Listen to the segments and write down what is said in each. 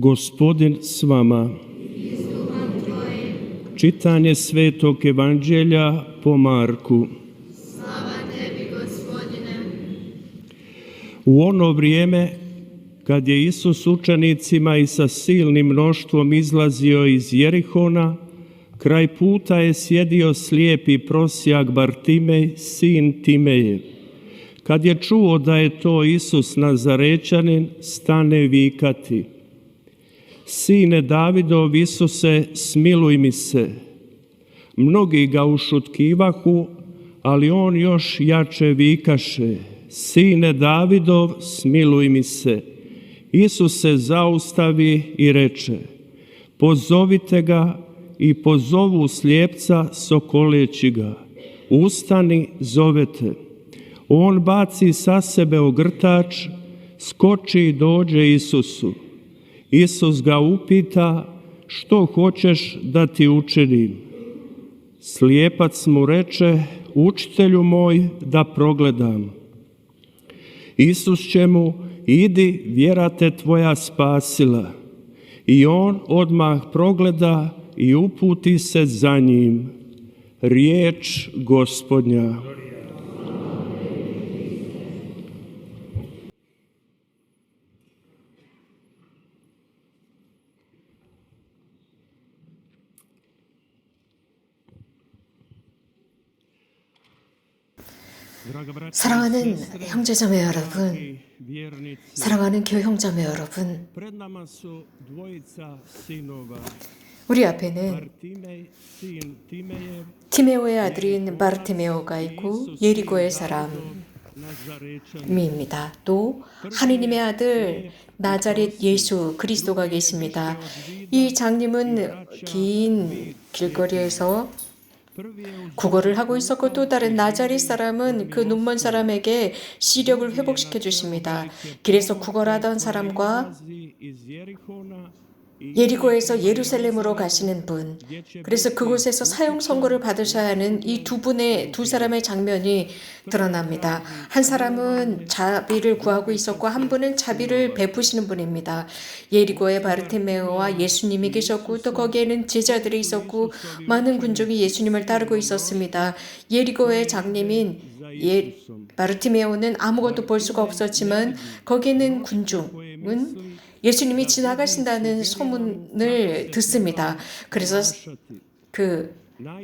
Gospodin s vama. Čitanje Svetog Evanđelja po Marku. Slava tebi, Gospodine. U ono vrijeme, kad je Isus učenicima i sa silnim mnoštvom izlazio iz Jerihona, kraj puta je sjedio slijepi prosjak Bartimej, sin Timejev. Kad je čuo da je to Isus Nazarećanin, stane vikati: Sine Davidov, Isuse, smiluj mi se. Mnogi ga ušutkivahu, ali on još jače vikaše: Sine Davidov, smiluj mi se. Isus se zaustavi i reče: Pozovite ga. I pozovu slijepca sokoleći ga: Ustani, zovete. On baci sa sebe ogrtač, skoči i dođe Isusu. Isus ga upita: Što hoćeš da ti učinim? Slijepac mu reče: Učitelju moj, da progledam. Isus će mu: Idi, vjera te tvoja spasila. I on odmah progleda i uputi se za njim. Riječ Gospodnja. 사랑하는 형제자매 여러분, 사랑하는 교회 형제자매 여러분, 우리 앞에는 티메오의 아들인 바르티메오가 있고 예리고의 사람입니다. 또 하느님의 아들 나자렛 예수 그리스도가 계십니다. 이 장님은 긴 길거리에서 구걸을 하고 있었고, 또 다른 나자렛 사람은 그 눈먼 사람에게 시력을 회복시켜 주십니다. 길에서 구걸하던 사람과 예리고에서 예루살렘으로 가시는 분, 그래서 그곳에서 사형 선고를 받으셔야 하는 이 두 사람의 장면이 드러납니다. 한 사람은 자비를 구하고 있었고, 한 분은 자비를 베푸시는 분입니다. 예리고에 바르티메오와 예수님이 계셨고, 또 거기에는 제자들이 있었고, 많은 군중이 예수님을 따르고 있었습니다. 예리고의 장님인 바르티메오는 아무것도 볼 수가 없었지만, 거기에는 군중은 예수님이 지나가신다는 소문을 듣습니다. 그래서 그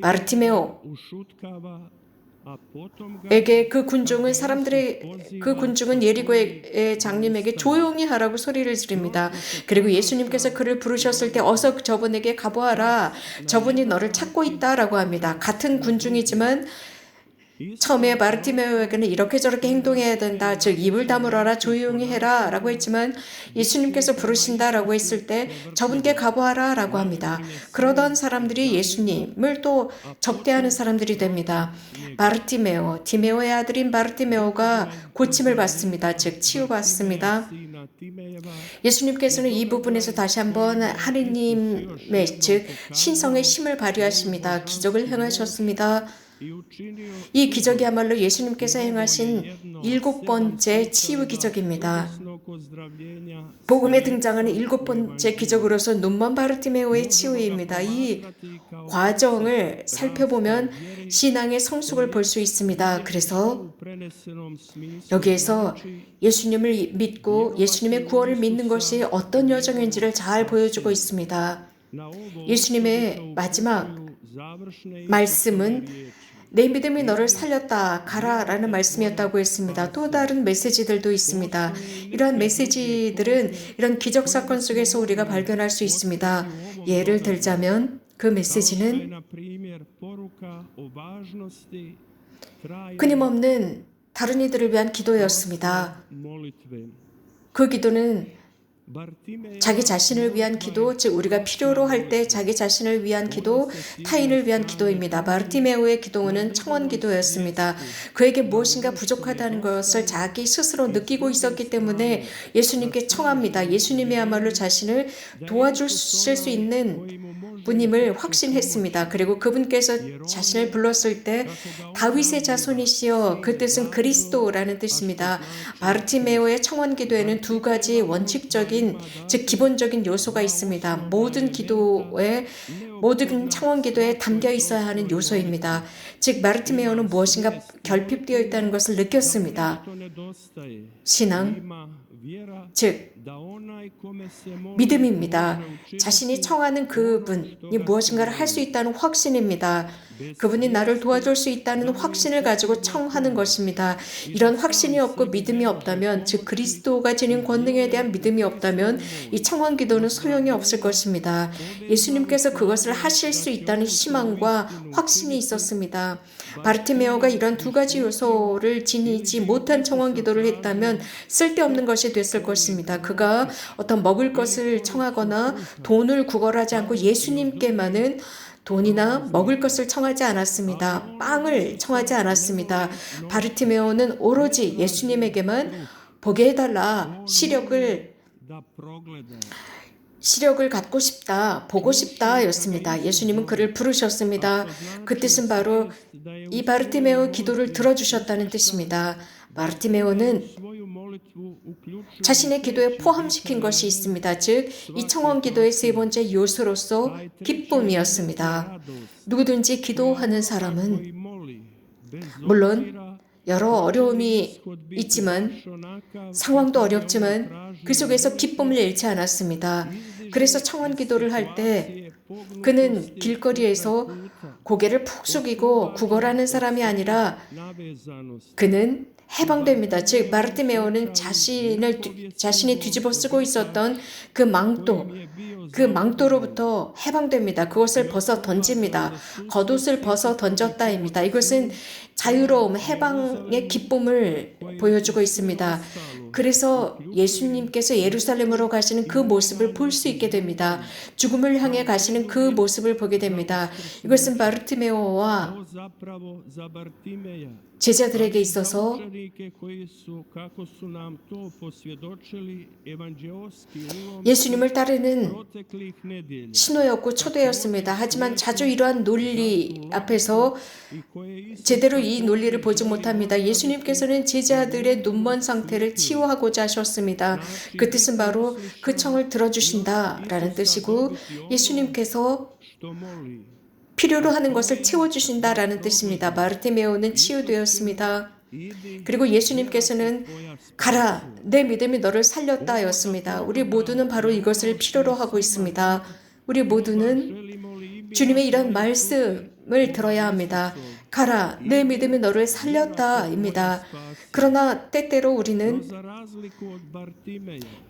바르티메오에게 그 군중은 예리고의 장님에게 조용히 하라고 소리를 지릅니다. 그리고 예수님께서 그를 부르셨을 때 어서 저분에게 가보아라, 저분이 너를 찾고 있다라고 합니다. 같은 군중이지만 처음에 바르티메오에게는 이렇게 저렇게 행동해야 된다, 즉 입을 다물어라, 조용히 해라 라고 했지만, 예수님께서 부르신다라고 했을 때 저분께 가보아라 라고 합니다. 그러던 사람들이 예수님을 또 적대하는 사람들이 됩니다. 디메오의 아들인 바르티메오가 고침을 받습니다. 즉 치유받습니다. 예수님께서는 이 부분에서 다시 한번 하느님의, 즉 신성의 힘을 발휘하십니다. 기적을 행하셨습니다. 이 기적이야말로 예수님께서 행하신 7번째 치유 기적입니다. 복음에 등장하는 7번째 기적으로서 눈먼 바르티메오의 치유입니다. 이 과정을 살펴보면 신앙의 성숙을 볼 수 있습니다. 그래서 여기에서 예수님을 믿고 예수님의 구원을 믿는 것이 어떤 여정인지를 잘 보여주고 있습니다. 예수님의 마지막 말씀은 내 믿음이 너를 살렸다, 가라 라는 말씀이었다고 했습니다. 또 다른 메시지들도 있습니다. 이러한 메시지들은 이런 기적 사건 속에서 우리가 발견할 수 있습니다. 예를 들자면 그 메시지는 끊임없는 다른 이들을 위한 기도였습니다. 그 기도는 자기 자신을 위한 기도, 즉 우리가 필요로 할 때 자기 자신을 위한 기도, 타인을 위한 기도입니다. 바르티메오의 기도는 청원 기도였습니다. 그에게 무엇인가 부족하다는 것을 자기 스스로 느끼고 있었기 때문에 예수님께 청합니다. 예수님이야말로 자신을 도와주실 수 있는 분임을 확신했습니다. 그리고 그분께서 자신을 불렀을 때 다윗의 자손이시여, 그 뜻은 그리스도라는 뜻입니다. 바르티메오의 청원 기도에는 두 가지 원칙적인, 즉 기본적인 요소가 있습니다. 모든 청원 기도에 담겨 있어야 하는 요소입니다. 즉 바르티메오는 무엇인가 결핍되어 있다는 것을 느꼈습니다. 신앙, 즉 믿음입니다. 자신이 청하는 그분이 무엇인가를 할 수 있다는 확신입니다. 그분이 나를 도와줄 수 있다는 확신을 가지고 청하는 것입니다. 이런 확신이 없고 믿음이 없다면, 즉 그리스도가 지닌 권능에 대한 믿음이 없다면 이 청원 기도는 소용이 없을 것입니다. 예수님께서 그것을 하실 수 있다는 희망과 확신이 있었습니다. 바르티메오가 이런 두 가지 요소를 지니지 못한 청원 기도를 했다면 쓸데없는 것이 됐을 것입니다. 그가 어떤 먹을 것을 청하거나 돈을 구걸하지 않고 예수님께만은 돈이나 먹을 것을 청하지 않았습니다. 빵을 청하지 않았습니다. 바르티메오는 오로지 예수님에게만 보게 해달라, 시력을 갖고 싶다, 보고 싶다 였습니다. 예수님은 그를 부르셨습니다. 그 뜻은 바로 이 바르티메오의 기도를 들어주셨다는 뜻입니다. 바르티메오는 자신의 기도에 포함시킨 것이 있습니다. 즉, 이 청원 기도의 세 번째 요소로서 기쁨이었습니다. 누구든지 기도하는 사람은 물론 여러 어려움이 있지만, 상황도 어렵지만 그 속에서 기쁨을 잃지 않았습니다. 그래서 청원 기도를 할 때 그는 길거리에서 고개를 푹 숙이고 구걸하는 사람이 아니라 그는 해방됩니다. 즉 바르티메오는 자신이 뒤집어 쓰고 있었던 그 망토로부터 해방됩니다. 그것을 벗어 던집니다. 겉옷을 벗어 던졌다입니다. 이것은 자유로움, 해방의 기쁨을 보여주고 있습니다. 그래서 예수님께서 예루살렘으로 가시는 그 모습을 볼 수 있게 됩니다. 죽음을 향해 가시는 그 모습을 보게 됩니다. 이것은 바르티메오와 제자들에게 있어서 예수님을 따르는 신호였고 초대였습니다. 하지만 자주 이러한 논리 앞에서 제대로 이 논리를 보지 못합니다. 예수님께서는 제자들의 눈먼 상태를 치유하고자 하셨습니다. 그 뜻은 바로 그 청을 들어주신다라는 뜻이고, 예수님께서 필요로 하는 것을 채워주신다라는 뜻입니다. 바르티메오는 치유되었습니다. 그리고 예수님께서는 가라, 내 믿음이 너를 살렸다 였습니다. 우리 모두는 바로 이것을 필요로 하고 있습니다. 우리 모두는 주님의 이런 말씀을 들어야 합니다. 가라, 내 믿음이 너를 살렸다 입니다. 그러나 때때로 우리는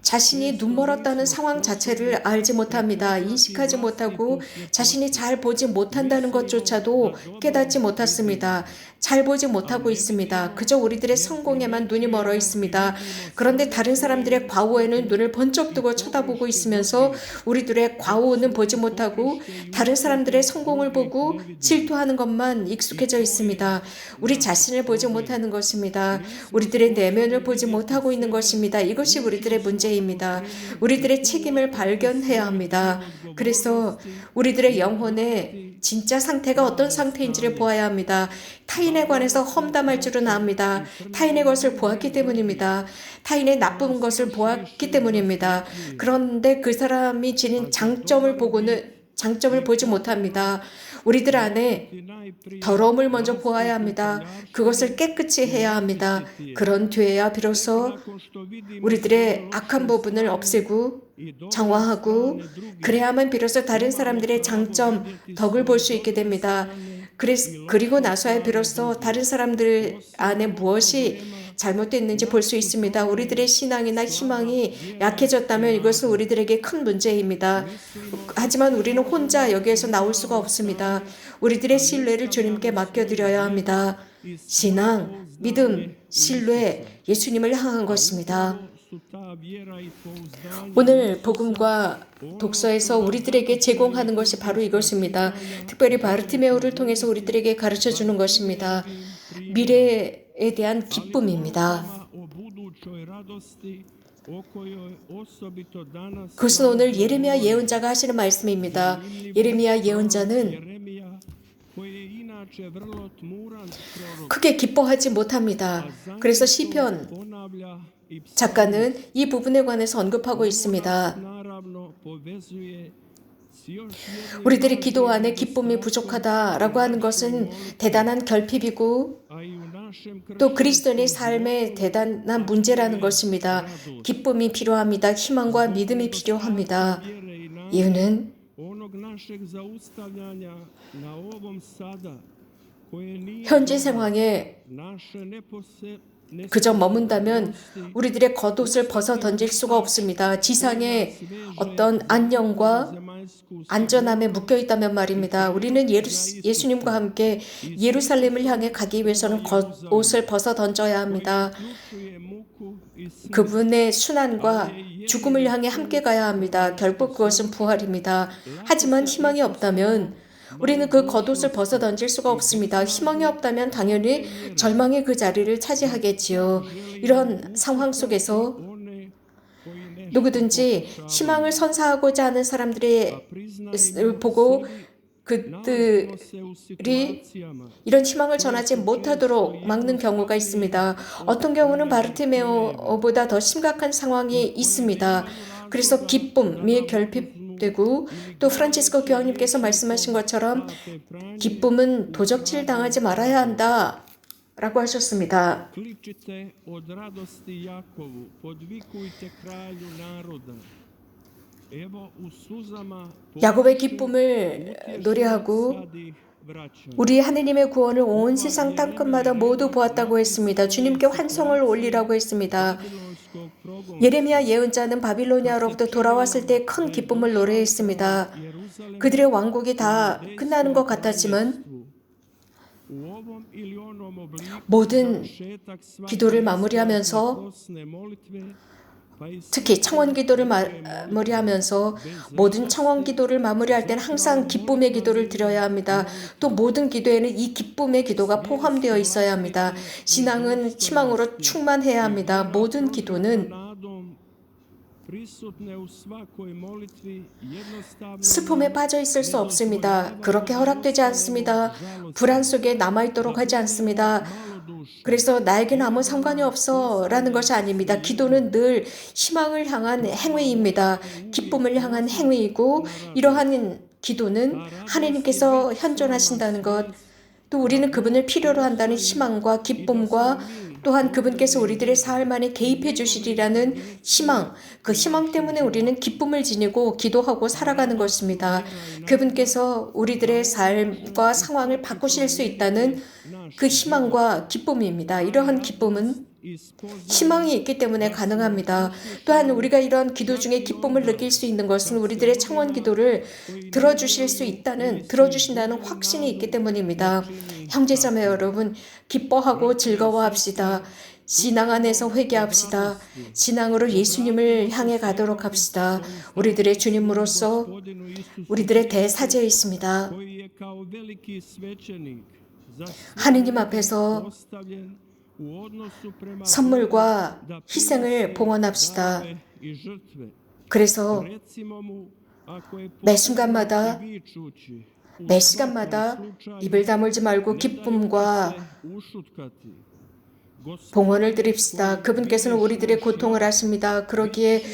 자신이 눈멀었다는 상황 자체를 알지 못합니다. 인식하지 못하고 자신이 잘 보지 못한다는 것조차도 깨닫지 못했습니다. 잘 보지 못하고 있습니다. 그저 우리들의 성공에만 눈이 멀어 있습니다. 그런데 다른 사람들의 과오에는 눈을 번쩍 뜨고 쳐다보고 있으면서 우리들의 과오는 보지 못하고 다른 사람들의 성공을 보고 질투하는 것만 익숙해져 있습니다. 우리 자신을 보지 못하는 것입니다. 우리들의 내면을 보지 못하고 있는 것입니다. 이것이 우리들의 문제입니다. 우리들의 책임을 발견해야 합니다. 그래서 우리들의 영혼의 진짜 상태가 어떤 상태인지를 보아야 합니다. 타인에 관해서 험담할 줄은 압니다. 타인의 것을 보았기 때문입니다. 타인의 나쁜 것을 보았기 때문입니다. 그런데 그 사람이 지닌 장점을 보지 못합니다. 우리들 안에 더러움을 먼저 보아야 합니다. 그것을 깨끗이 해야 합니다. 그런 뒤에야 비로소 우리들의 악한 부분을 없애고 정화하고, 그래야만 비로소 다른 사람들의 장점, 덕을 볼 수 있게 됩니다. 그리고 나서야 비로소 다른 사람들 안에 무엇이 잘못됐는지 볼 수 있습니다. 우리들의 신앙이나 희망이 약해졌다면 이것은 우리들에게 큰 문제입니다. 하지만 우리는 혼자 여기에서 나올 수가 없습니다. 우리들의 신뢰를 주님께 맡겨드려야 합니다. 신앙, 믿음, 신뢰, 예수님을 향한 것입니다. 오늘 복음과 독서에서 우리들에게 제공하는 것이 바로 이것입니다. 특별히 바르티메오를 통해서 우리들에게 가르쳐주는 것입니다. 미래에 대한 기쁨입니다. 그것은 오늘 예레미야 예언자가 하시는 말씀입니다. 예레미야 예언자는 크게 기뻐하지 못합니다. 그래서 시편 작가는 이 부분에 관해서 언급하고 있습니다. 우리들이 기도 안에 기쁨이 부족하다라고 하는 것은 대단한 결핍이고 또 그리스도인의 삶의 대단한 문제라는 것입니다. 기쁨이 필요합니다. 희망과 믿음이 필요합니다. 이유는 현재 상황에 그저 머문다면 우리들의 겉옷을 벗어 던질 수가 없습니다. 지상의 어떤 안녕과 안전함에 묶여 있다면 말입니다. 우리는 예수님과 함께 예루살렘을 향해 가기 위해서는 겉옷을 벗어 던져야 합니다. 그분의 순환과 죽음을 향해 함께 가야 합니다. 결국 그것은 부활입니다. 하지만 희망이 없다면 우리는 그 겉옷을 벗어 던질 수가 없습니다. 희망이 없다면 당연히 절망의 그 자리를 차지하겠지요. 이런 상황 속에서 누구든지 희망을 선사하고자 하는 사람들을 보고 그들이 이런 희망을 전하지 못하도록 막는 경우가 있습니다. 어떤 경우는 바르티메오보다 더 심각한 상황이 있습니다. 그래서 기쁨이 결핍되고 또 프란치스코 교황님께서 말씀하신 것처럼 기쁨은 도적질 당하지 말아야 한다 라고 하셨습니다. 야곱의 기쁨을 노래하고 우리 하느님의 구원을 온 세상 땅끝마다 모두 보았다고 했습니다. 주님께 환송을 올리라고 했습니다. 예레미야 예언자는 바빌로니아로부터 돌아왔을 때 큰 기쁨을 노래했습니다. 그들의 왕국이 다 끝나는 것 같았지만 모든 기도를 마무리하면서 특히 청원 기도를 마무리하면서 모든 청원 기도를 마무리할 때는 항상 기쁨의 기도를 드려야 합니다. 또 모든 기도에는 이 기쁨의 기도가 포함되어 있어야 합니다. 신앙은 희망으로 충만해야 합니다. 모든 기도는 슬픔에 빠져 있을 수 없습니다. 그렇게 허락되지 않습니다. 불안 속에 남아있도록 하지 않습니다. 그래서 나에게는 아무 상관이 없어 라는 것이 아닙니다. 기도는 늘 희망을 향한 행위입니다. 기쁨을 향한 행위이고 이러한 기도는 하나님께서 현존하신다는 것, 또 우리는 그분을 필요로 한다는 희망과 기쁨과 또한 그분께서 우리들의 삶 안에 개입해 주시리라는 희망, 그 희망 때문에 우리는 기쁨을 지니고 기도하고 살아가는 것입니다. 그분께서 우리들의 삶과 상황을 바꾸실 수 있다는 그 희망과 기쁨입니다. 이러한 기쁨은 희망이 있기 때문에 가능합니다. 또한 우리가 이런 기도 중에 기쁨을 느낄 수 있는 것은 우리들의 청원 기도를 들어주신다는 확신이 있기 때문입니다. 형제자매 여러분, 기뻐하고 즐거워합시다. 신앙 안에서 회개합시다. 신앙으로 예수님을 향해 가도록 합시다. 우리들의 주님으로서 우리들의 대사제에 있습니다. 하느님 앞에서 선물과 희생을 봉헌합시다. 그래서 매 순간마다 매 시간마다 입을 다물지 말고 기쁨과 봉헌을 드립시다. 그분께서는 우리들의 고통을 아십니다. 그러기에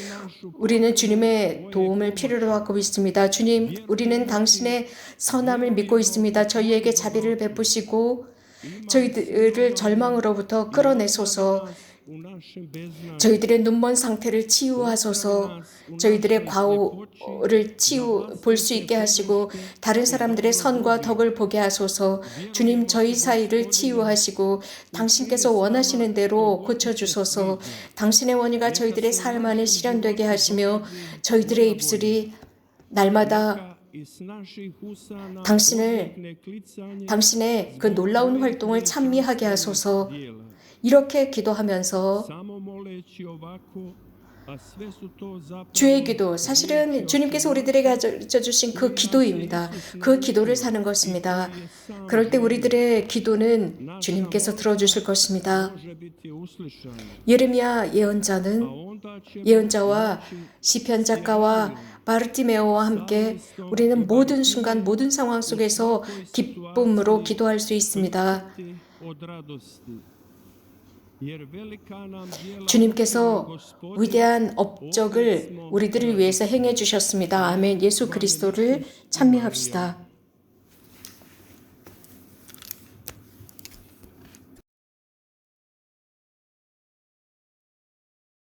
우리는 주님의 도움을 필요로 하고 있습니다. 주님, 우리는 당신의 선함을 믿고 있습니다. 저희에게 자비를 베푸시고 저희들을 절망으로부터 끌어내소서. 저희들의 눈먼 상태를 치유하소서. 저희들의 과오를 볼 수 있게 하시고 다른 사람들의 선과 덕을 보게 하소서. 주님, 저희 사이를 치유하시고 당신께서 원하시는 대로 고쳐주소서. 당신의 원의가 저희들의 삶 안에 실현되게 하시며 저희들의 입술이 날마다 당신의 그 놀라운 활동을 찬미하게 하소서. 이렇게 기도하면서 주의 기도, 사실은 주님께서 우리들에게 가르쳐 주신 그 기도입니다. 그 기도를 사는 것입니다. 그럴 때 우리들의 기도는 주님께서 들어주실 것입니다. 예레미야 예언자와 시편 작가와 바르티메오와 함께 우리는 모든 순간 모든 상황 속에서 기쁨으로 기도할 수 있습니다. 주님께서 위대한 업적을 우리들을 위해서 행해 주셨습니다. 아멘. 예수 그리스도를 찬미합시다.